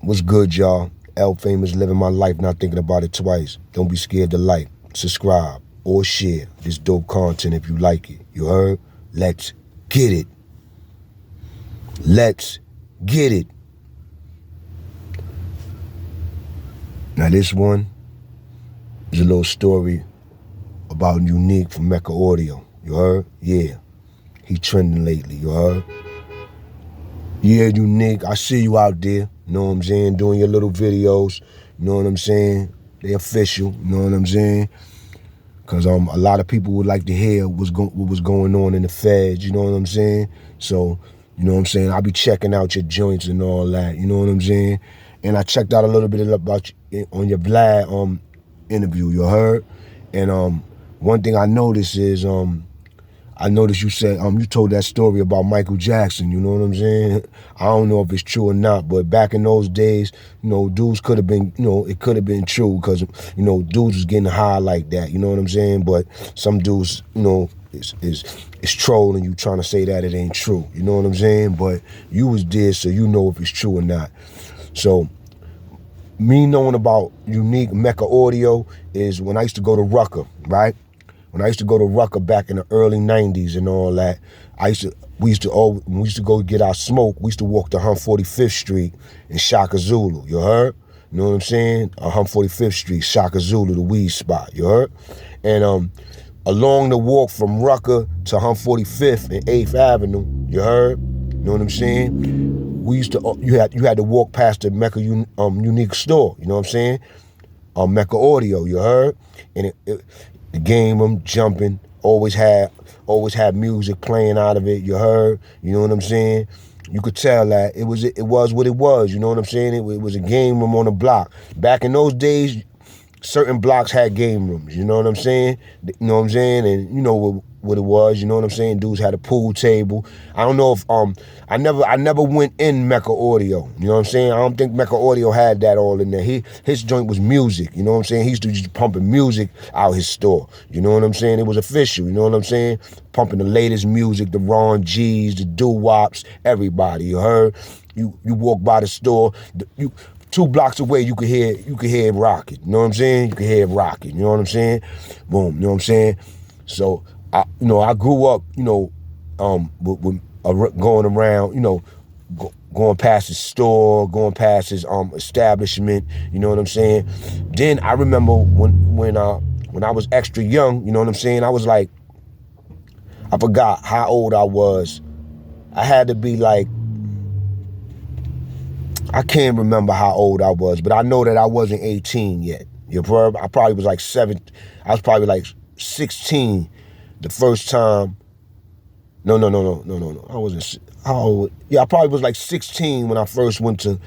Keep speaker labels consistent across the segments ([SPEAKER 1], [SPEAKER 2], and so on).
[SPEAKER 1] What's good, y'all? L Famous, living my life, not thinking about it twice. Don't be scared to like, subscribe, or share this dope content if you like it. You heard? Let's get it. Let's get it. Now this one is a little story about Unique from Mecca Audio. You heard? Yeah. He trending lately, you heard? Yeah, Unique, I see you out there, you know what I'm saying, doing your little videos, you know what I'm saying? They official, you know what I'm saying? Because a lot of people would like to hear what was going on in the feds, you know what I'm saying? So, you know what I'm saying, I'll be checking out your joints and all that, you know what I'm saying? And I checked out a little bit about you on your Vlad interview, you heard? And one thing I noticed is I noticed you said you told that story about Michael Jackson, you know what I'm saying? I don't know if it's true or not, but back in those days, you know, dudes could have been, you know, it could have been true because, you know, dudes was getting high like that, you know what I'm saying? But some dudes, you know, is trolling you, trying to say that it ain't true, you know what I'm saying? But you was there, so you know if it's true or not. So me knowing about Unique Mecca Audio is when I used to go to Rucker, right? When I used to go to Rucker back in the early 90s and all that, we used to go get our smoke, we used to walk to 145th Street in Shaka Zulu, you heard? You know what I'm saying? 145th Street, Shaka Zulu, the weed spot, you heard? And along the walk from Rucker to 145th and 8th Avenue, you heard? You know what I'm saying? We used to, you had to walk past the Mecca Unique store, you know what I'm saying? Mecca Audio, you heard? And the game room jumping, always had music playing out of it, you heard? You know what I'm saying? You could tell that it was what it was, you know what I'm saying? It was a game room on a block. Back in those days, certain blocks had game rooms, you know what I'm saying? You know what I'm saying? And you know what it was, you know what I'm saying? Dudes had a pool table. I don't know if I never went in Mecca Audio, you know what I'm saying? I don't think Mecca Audio had that all in there. His joint was music, you know what I'm saying? He used to just pumping music out his store, you know what I'm saying? It was official, you know what I'm saying? Pumping the latest music, the Ron G's, the doo-wops, everybody, you heard? You walk by the store, 2 blocks away, you could hear it rocking. You know what I'm saying? You could hear it rocking. You know what I'm saying? Boom. You know what I'm saying? So I grew up, you know, with going around, you know, going past his store, going past his establishment. You know what I'm saying? Then I remember when I was extra young. You know what I'm saying? I was like, I forgot how old I was. I had to be like, I can't remember how old I was, but I know that I wasn't 18 yet. I probably was like 7. I was probably like 16 the first time. No. I wasn't. How old? Yeah, I probably was like 16 when I first went to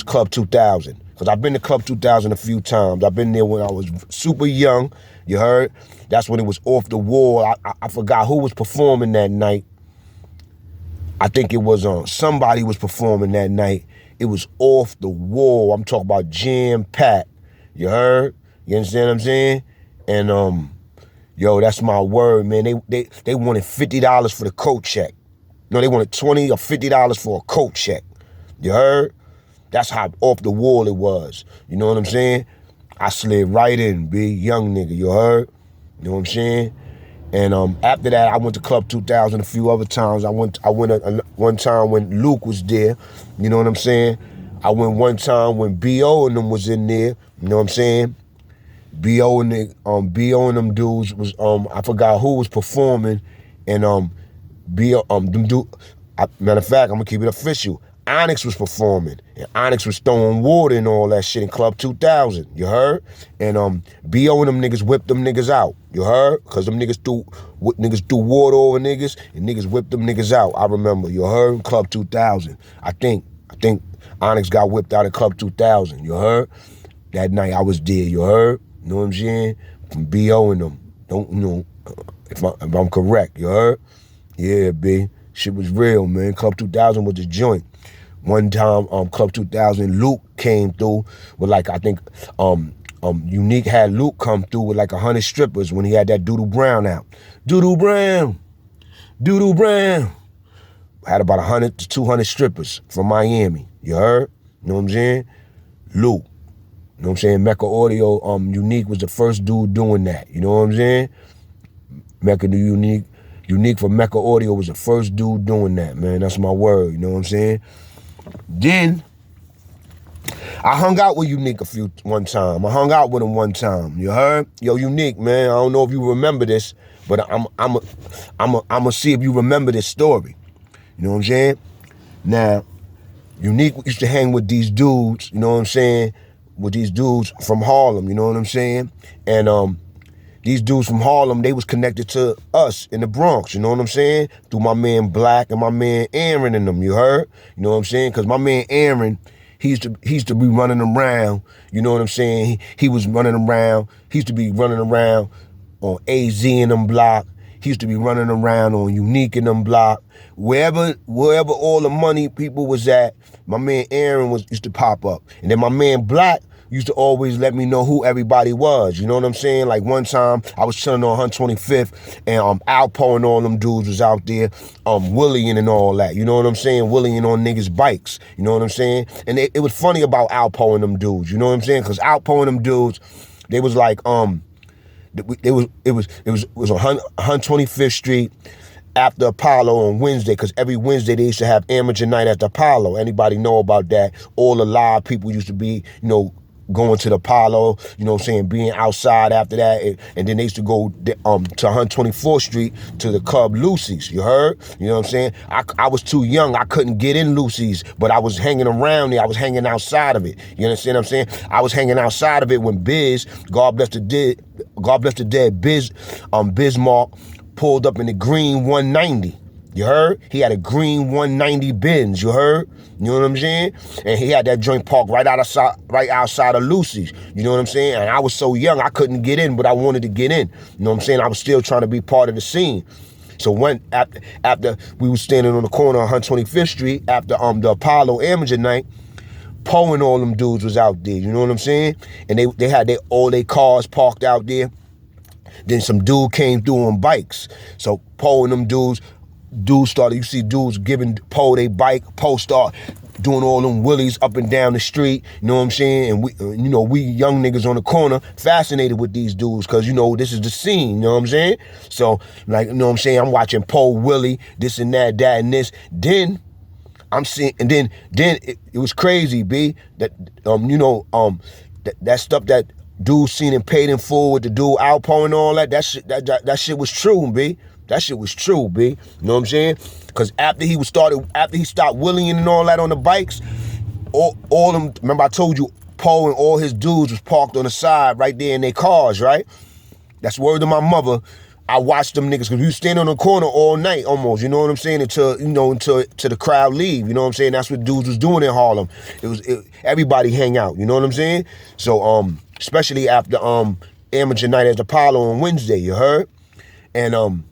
[SPEAKER 1] Club 2000. Because I've been to Club 2000 a few times. I've been there when I was super young. You heard? That's when it was off the wall. I forgot who was performing that night. I think it was somebody was performing that night. It was off the wall. I'm talking about jam-packed. You heard? You understand what I'm saying? And yo, that's my word, man. They wanted $50 for the coat check. No, they wanted $20 or $50 for a coat check. You heard? That's how off the wall it was. You know what I'm saying? I slid right in, big young nigga. You heard? You know what I'm saying? And after that, I went to Club 2000 a few other times. I went one time when Luke was there. You know what I'm saying? I went one time when B.O. and them was in there. You know what I'm saying? B.O. and them dudes was I forgot who was performing, and B.O. Matter of fact, I'm gonna keep it official. Onyx was performing, and Onyx was throwing water and all that shit in Club 2000, you heard? And B.O. and them niggas whipped them niggas out, you heard? Because them niggas threw water over niggas, and niggas whipped them niggas out, I remember, you heard? Club 2000, I think Onyx got whipped out of Club 2000, you heard? That night I was there, you heard? You know what I'm saying? From B.O. and them, don't, you know, if I'm correct, you heard? Yeah, B, shit was real, man. Club 2000 was the joint. One time, Club 2000, Luke came through with like, I think, Unique had Luke come through with like 100 strippers when he had that Doodoo Brown out. Doodoo Brown. Had about 100 to 200 strippers from Miami. You heard? You know what I'm saying? Luke. You know what I'm saying? Mecca Audio, Unique was the first dude doing that. You know what I'm saying? Mecca the Unique for Mecca Audio was the first dude doing that, man. That's my word, you know what I'm saying? Then, I hung out with Unique one time. I hung out with him one time. You heard? Yo, Unique, man, I don't know if you remember this, but I'm see if you remember this story. You know what I'm saying? Now, Unique used to hang with these dudes, you know what I'm saying? With these dudes from Harlem, you know what I'm saying? And these dudes from Harlem, they was connected to us in the Bronx, you know what I'm saying? Through my man Black and my man Aaron and them, you heard? You know what I'm saying? Because my man Aaron, he used to be running around, you know what I'm saying? He was running around, he used to be running around on AZ in them block. He used to be running around on Unique in them block. Wherever all the money people was at, my man Aaron used to pop up. And then my man Black used to always let me know who everybody was. You know what I'm saying? Like one time I was chilling on 125th and Alpo and all them dudes was out there, Willieing and all that. You know what I'm saying? Willieing on niggas' bikes. You know what I'm saying? And it was funny about Alpo and them dudes. You know what I'm saying? Because Alpo and them dudes, they was like, it was on 125th Street after Apollo on Wednesday, because every Wednesday they used to have amateur night at the Apollo. Anybody know about that? All the live people used to be, you know, going to the Apollo, you know what I'm saying, being outside after that. And then they used to go to 124th Street to the club Lucy's, you heard? You know what I'm saying? I was too young, I couldn't get in Lucy's, but I was hanging around there, I was hanging outside of it. You understand what I'm saying? I was hanging outside of it when Biz, God bless the dead, Bismarck pulled up in the green 190. You heard? He had a green 190 Benz, you heard? You know what I'm saying? And he had that joint parked right outside of Lucy's. You know what I'm saying? And I was so young, I couldn't get in, but I wanted to get in. You know what I'm saying? I was still trying to be part of the scene. So after we was standing on the corner on 125th Street, after the Apollo Amateur Night, Poe and all them dudes was out there, you know what I'm saying? And they had all their cars parked out there. Then some dude came through on bikes. So Poe and them dudes started, you see dudes giving Poe their bike, Poe start doing all them willies up and down the street, you know what I'm saying? And we young niggas on the corner fascinated with these dudes because, you know, this is the scene, you know what I'm saying? So, like, you know what I'm saying? I'm watching Poe, Willie, this and that, and this. Then I'm seeing, and then it was crazy, B, that, that stuff that dude seen and paid in full with the dude Alpo and all that shit was true, B. That shit was true, B. You know what I'm saying? Because after he stopped willieing and all that on the bikes, all them, remember I told you, Poe and all his dudes was parked on the side right there in their cars, right? That's word to my mother. I watched them niggas, because we was standing on the corner all night almost, you know what I'm saying? Until the crowd leave, you know what I'm saying? That's what dudes was doing in Harlem. Everybody hang out, you know what I'm saying? So, especially after amateur night at the Apollo on Wednesday, you heard? And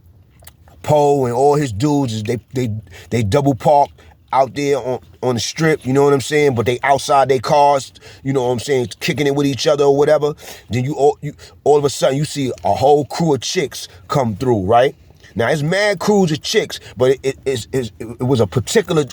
[SPEAKER 1] Poe and all his dudes, they double park out there on the strip, you know what I'm saying? But they outside their cars, you know what I'm saying, kicking it with each other or whatever. Then you all of a sudden you see a whole crew of chicks come through, right? Now, it's mad crews of chicks, but it was a particular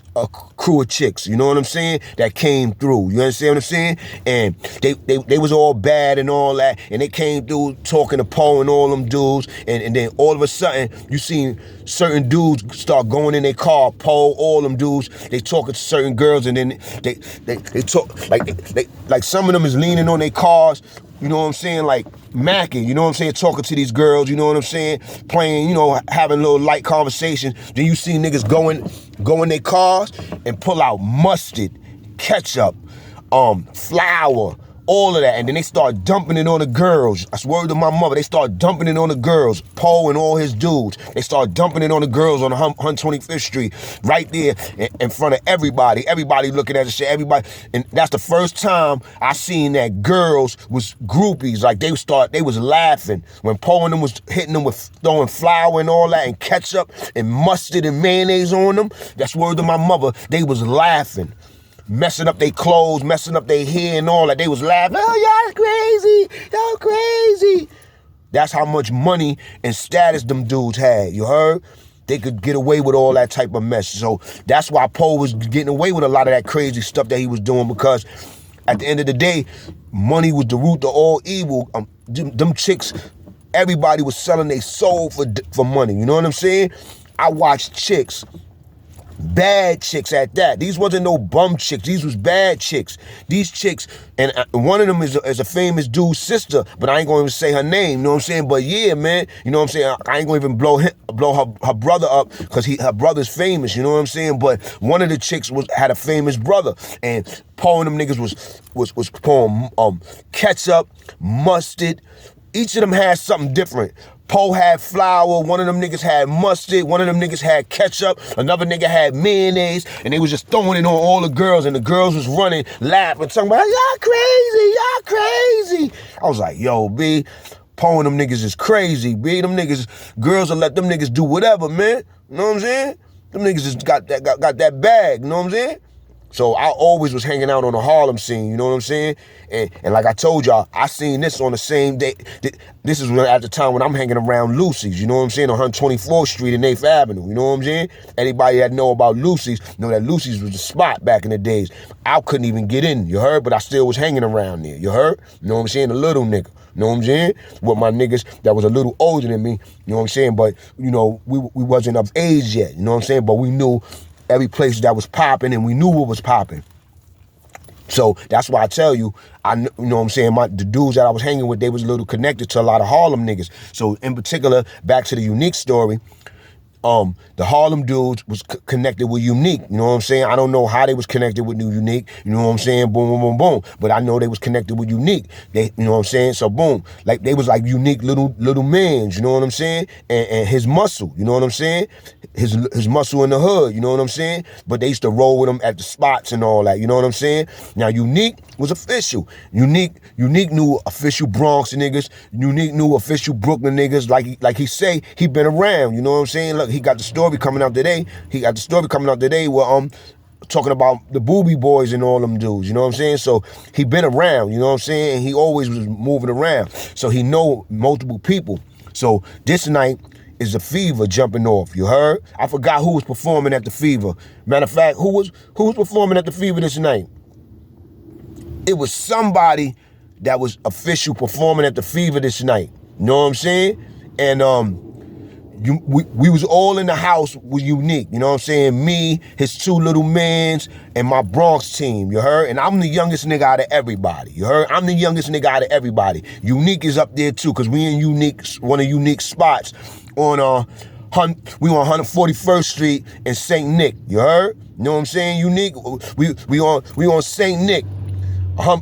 [SPEAKER 1] crew of chicks, you know what I'm saying, that came through. You understand what I'm saying? And they was all bad and all that, and they came through talking to Poe and all them dudes, and then all of a sudden, you seen certain dudes start going in their car, Poe, all them dudes, they talking to certain girls, and then they talk, like some of them is leaning on their cars, you know what I'm saying, like macking, you know what I'm saying, talking to these girls, you know what I'm saying, playing, you know, having a little light conversation. Then you see niggas go in their cars and pull out mustard, ketchup, flour, all of that, and then they start dumping it on the girls. I swear to my mother, they start dumping it on the girls. Poe and all his dudes, they start dumping it on the girls on 125th Street, right there in front of everybody. Everybody looking at the shit, everybody. And that's the first time I seen that girls was groupies. Like they was laughing when Poe and them was hitting them with throwing flour and all that, and ketchup and mustard and mayonnaise on them. That's word to my mother, they was laughing. Messing up their clothes, messing up their hair and all that. They was laughing, oh, y'all crazy. That's how much money and status them dudes had, you heard? they could get away with all that type of mess. So that's why Poe was getting away with a lot of that crazy stuff that he was doing, because at the end of the day, money was the root of all evil. Them chicks, everybody was selling their soul for money. You know what I'm saying? I watched chicks, bad chicks at that. These wasn't no bum chicks. These was bad chicks. These chicks, and one of them is a famous dude's sister, but I ain't gonna even say her name. You know what I'm saying? But yeah, man, you know what I'm saying? I ain't gonna even blow her brother up, because her brother's famous. You know what I'm saying? But one of the chicks had a famous brother, and Paul and them niggas was pouring ketchup, mustard. Each of them had something different. Poe had flour, one of them niggas had mustard, one of them niggas had ketchup, another nigga had mayonnaise, and they was just throwing it on all the girls, and the girls was running, laughing, talking about, y'all crazy, y'all crazy. I was like, yo, B, Poe and them niggas is crazy, B. Them niggas, girls will let them niggas do whatever, man. You know what I'm saying? Them niggas just got that bag, you know what I'm saying? So I always was hanging out on the Harlem scene, you know what I'm saying? And like I told y'all, I seen this on the same day. This is at the time when I'm hanging around Lucy's, you know what I'm saying, on 124th Street and 8th Avenue, you know what I'm saying? Anybody that know about Lucy's know that Lucy's was the spot back in the days. I couldn't even get in, you heard? But I still was hanging around there, you heard? You know what I'm saying? A little nigga, you know what I'm saying? With my niggas that was a little older than me, you know what I'm saying? But, you know, we wasn't of age yet, you know what I'm saying? But we knew every place that was popping, and we knew what was popping. So that's why I tell you, you know what I'm saying, the dudes that I was hanging with, they was a little connected to a lot of Harlem niggas. So in particular, back to the Unique story, the Harlem dudes was connected with Unique, you know what I'm saying? I don't know how they was connected with New Unique, you know what I'm saying? Boom, boom, boom, boom. But I know they was connected with Unique. They, you know what I'm saying? So boom, like they was like Unique little mans, you know what I'm saying? And his muscle, you know what I'm saying? His muscle in the hood, you know what I'm saying? But they used to roll with him at the spots and all that, you know what I'm saying? Now Unique was official. Unique knew official Bronx niggas. Unique knew official Brooklyn niggas. Like he say, he been around, you know what I'm saying? Look, he got the story coming out today. Where talking about the Boobie Boys and all them dudes, you know what I'm saying? So he been around, you know what I'm saying? And he always was moving around. So he know multiple people. So this night is the Fever jumping off, you heard? I forgot who was performing at the Fever. Matter of fact, who was performing at the Fever this night? It was somebody that was official performing at the Fever this night. You know what I'm saying? And we was all in the house with Unique, you know what I'm saying? Me, his two little mans, and my Bronx team, you heard? And I'm the youngest nigga out of everybody, you heard? I'm the youngest nigga out of everybody. Unique is up there too, because we in one of Unique spots on we on 141st Street in St. Nick, you heard? You know what I'm saying? Unique, we on St. Nick,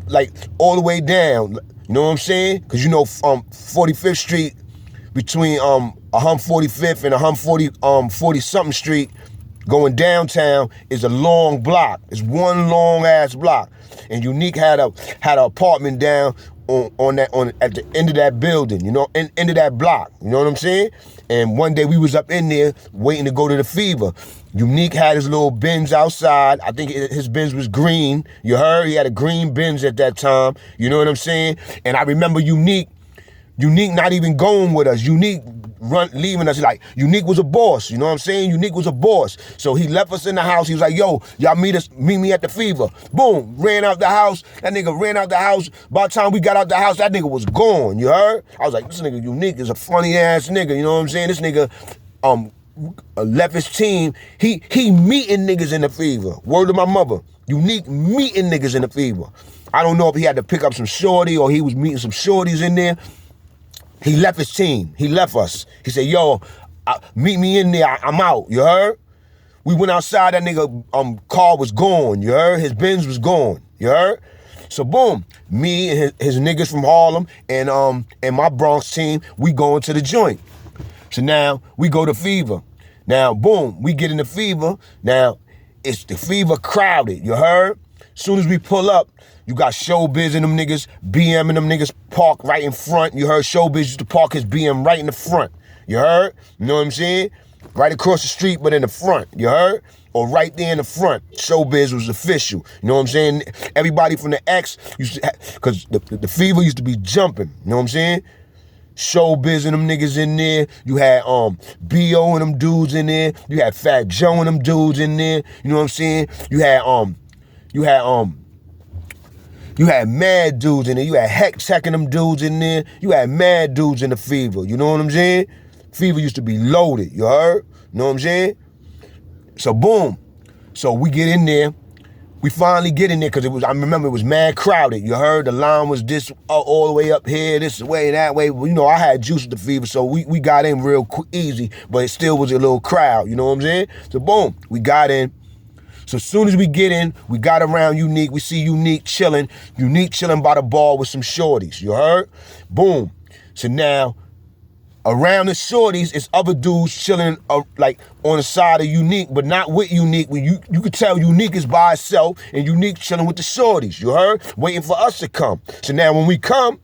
[SPEAKER 1] like all the way down, you know what I'm saying? Because you know 45th Street between 145th and 40-something Street going downtown is a long block. It's one long ass block. And Unique had an apartment down at the end of that building, you know, end of that block. You know what I'm saying? And one day we was up in there waiting to go to the Fever. Unique had his little Benz outside. I think his Benz was green. You heard? He had a green Benz at that time. You know what I'm saying? And I remember Unique not even going with us. Unique leaving us. Like, Unique was a boss, you know what I'm saying? Unique was a boss. So he left us in the house. He was like, yo, y'all meet me at the Fever. Boom, ran out the house. That nigga ran out the house. By the time we got out the house, that nigga was gone, you heard? I was like, this nigga Unique is a funny ass nigga, you know what I'm saying? This nigga left his team. He meeting niggas in the Fever. Word of my mother. Unique meeting niggas in the Fever. I don't know if he had to pick up some shorty or he was meeting some shorties in there. He left his team. He left us. He said, yo, meet me in there. I'm out. You heard? We went outside. That nigga car was gone. You heard? His Benz was gone. You heard? So boom, me and his niggas from Harlem and my Bronx team, we going to the joint. So now we go to Fever. Now boom, we get in the Fever. Now it's the Fever crowded. You heard? Soon as we pull up, you got Showbiz and them niggas, BM and them niggas park right in front. You heard? Showbiz used to park his BM right in the front. You heard? You know what I'm saying? Right across the street, but in the front. You heard? Or right there in the front. Showbiz was official. You know what I'm saying? Everybody from the X used to, because the Fever used to be jumping. You know what I'm saying? Showbiz and them niggas in there. You had B.O. and them dudes in there. You had Fat Joe and them dudes in there. You know what I'm saying? You had mad dudes in there. You had Hex and them dudes in there. You had mad dudes in the Fever. You know what I'm saying? Fever used to be loaded. You heard? You know what I'm saying? So boom. So we get in there. We finally get in there because I remember it was mad crowded. You heard? The line was this all the way up here, this way, that way. You know, I had juice with the Fever, so we got in real easy, but it still was a little crowd. You know what I'm saying? So boom, we got in. So as soon as we get in, we got around Unique. We see Unique chilling by the bar with some shorties. You heard? Boom. So now, around the shorties, it's other dudes chilling like on the side of Unique, but not with Unique. You could tell Unique is by itself and Unique chilling with the shorties. You heard? Waiting for us to come. So now when we come,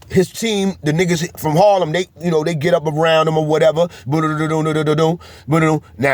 [SPEAKER 1] his team, the niggas from Harlem, they get up around him or whatever. Now,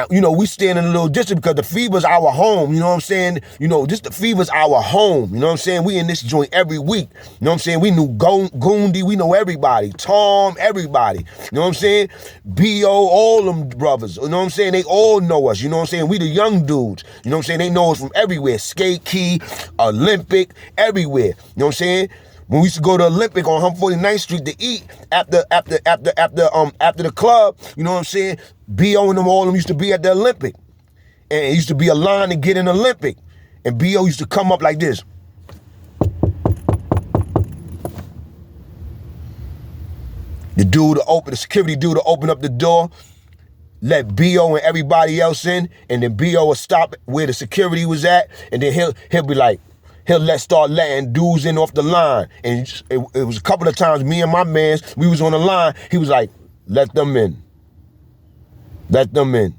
[SPEAKER 1] we stand in a little distance because the Fever's our home, you know what I'm saying? The Fever's our home, you know what I'm saying? We in this joint every week, you know what I'm saying? We knew Goondy, we know everybody, Tom, everybody, you know what I'm saying? B.O., all them brothers, you know what I'm saying? They all know us, you know what I'm saying? We the young dudes, you know what I'm saying? They know us from everywhere, Skate Key, Olympic, everywhere, you know what I'm saying? When we used to go to Olympic on 149th Street to eat after the club, you know what I'm saying? B.O. and them, all of them used to be at the Olympic. And it used to be a line to get in Olympic. And B.O. used to come up like this. The security dude to open up the door, let B.O. and everybody else in, and then B.O. would stop where the security was at, and then he'll be like, he'll start letting dudes in off the line. And it was a couple of times, me and my mans, we was on the line. He was like, let them in. Let them in.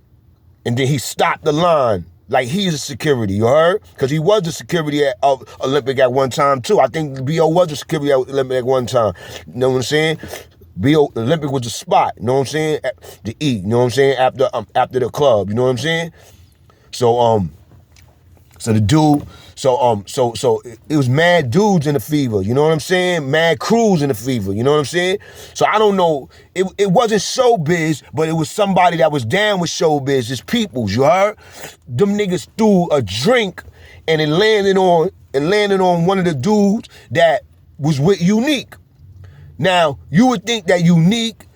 [SPEAKER 1] And then he stopped the line like he's a security, you heard? Because he was the security of Olympic at one time, too. I think B.O. was the security at Olympic at one time. You know what I'm saying? B.O. Olympic was the spot, you know what I'm saying? To eat, you know what I'm saying? After the club, you know what I'm saying? So the dude, so it was mad dudes in the Fever, you know what I'm saying? Mad crews in the Fever, you know what I'm saying? So I don't know, it wasn't showbiz, but it was somebody that was down with showbiz, it's peoples, you heard? Them niggas threw a drink and it landed on one of the dudes that was with Unique. Now, you would think that Unique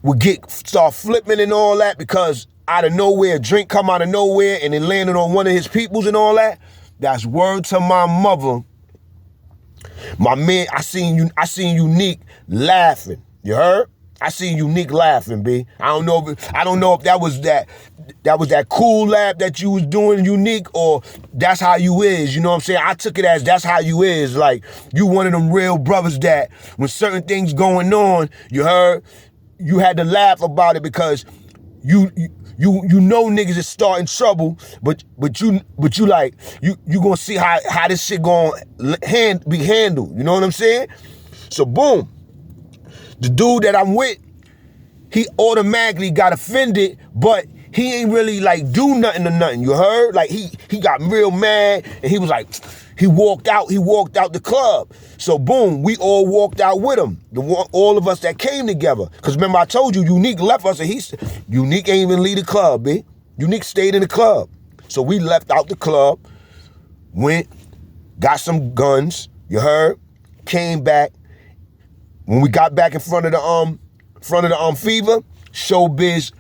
[SPEAKER 1] would start flipping and all that because out of nowhere, a drink come out of nowhere and it landed on one of his peoples and all that. That's word to my mother. My man, I seen Unique laughing. You heard? I seen Unique laughing, B. I don't know if that was that cool laugh that you was doing, Unique, or that's how you is. You know what I'm saying? I took it as that's how you is. Like, you one of them real brothers that when certain things going on, you heard, you had to laugh about it because you know niggas is starting trouble, but you gonna see how this shit gonna be handled. You know what I'm saying? So boom, the dude that I'm with, he automatically got offended, but he ain't really like do nothing to nothing. You heard? Like he got real mad and he was like, he walked out the club. So boom, we all walked out with him. All of us that came together. Cause remember I told you, Unique left us and Unique ain't even leave the club, B. Unique stayed in the club. So we left out the club, went, got some guns, you heard? Came back. When we got back in front of the Fever, Showbiz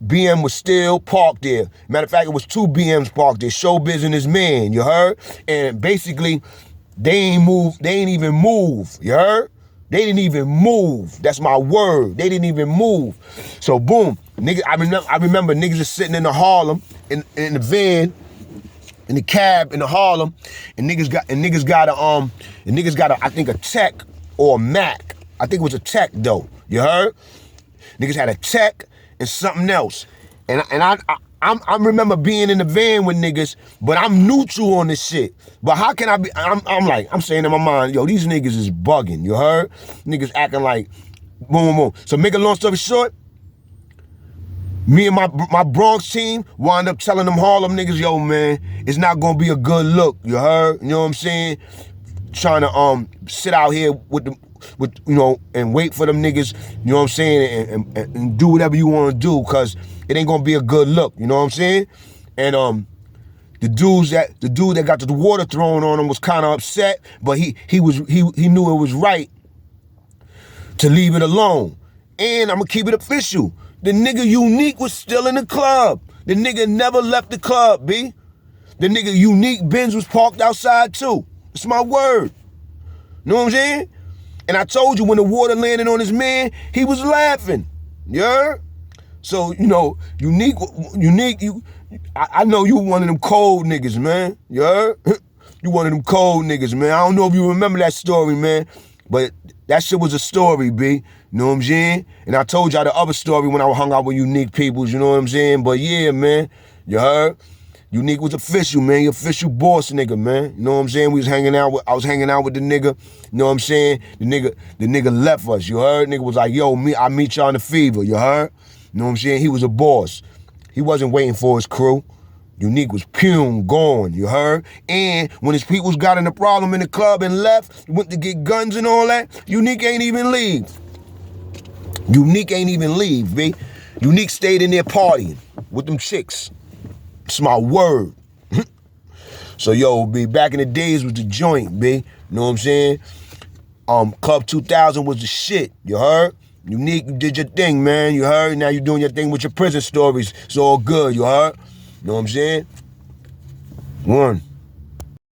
[SPEAKER 1] BM was still parked there. Matter of fact, it was 2 BMs parked there, Showbiz and his man, you heard? And basically, they ain't even move, you heard? They didn't even move. That's my word. They didn't even move. So boom, nigga, I remember niggas just sitting in the Harlem, in the van, in the cab in the Harlem, and niggas got I think a Tech or a Mac. I think it was a Tech though. You heard? Niggas had a Tech and something else. And I remember being in the van with niggas, but I'm neutral on this shit. But how can I be, I'm saying in my mind, yo, these niggas is bugging, you heard? Niggas acting like, boom, boom, boom. So make a long story short, me and my Bronx team wound up telling them Harlem niggas, yo, man, it's not gonna be a good look, you heard? You know what I'm saying? trying to sit out here with you know, and wait for them niggas, you know what I'm saying, and do whatever you want to do, cause it ain't gonna be a good look, you know what I'm saying? And the dude that got the water thrown on him was kind of upset, but he knew it was right to leave it alone. And I'm gonna keep it official. The nigga Unique was still in the club. The nigga never left the club, B. The nigga Unique Benz was parked outside too. It's my word. Know what I'm saying? And I told you when the water landed on his man, he was laughing. You heard? So, you know, Unique, I know you one of them cold niggas, man. You heard? You one of them cold niggas, man. I don't know if you remember that story, man, but that shit was a story, B. You know what I'm saying? And I told y'all the other story when I hung out with Unique peoples, you know what I'm saying? But yeah, man, you heard? Unique was official, man. He official boss nigga, man. You know what I'm saying? I was hanging out with the nigga. You know what I'm saying? The nigga left us, you heard? Nigga was like, yo, I meet y'all in the fever, you heard? You know what I'm saying? He was a boss. He wasn't waiting for his crew. Unique was gone, you heard? And when his peoples got in a problem in the club and left, went to get guns and all that, Unique ain't even leave. Unique ain't even leave, B. Unique stayed in there partying with them chicks. It's my word. So, yo, B, back in the days was the joint, B. You know what I'm saying? Club 2000 was the shit, you heard? Unique, you did your thing, man, you heard? Now you doing your thing with your prison stories. It's all good, you heard? You know what I'm saying? One.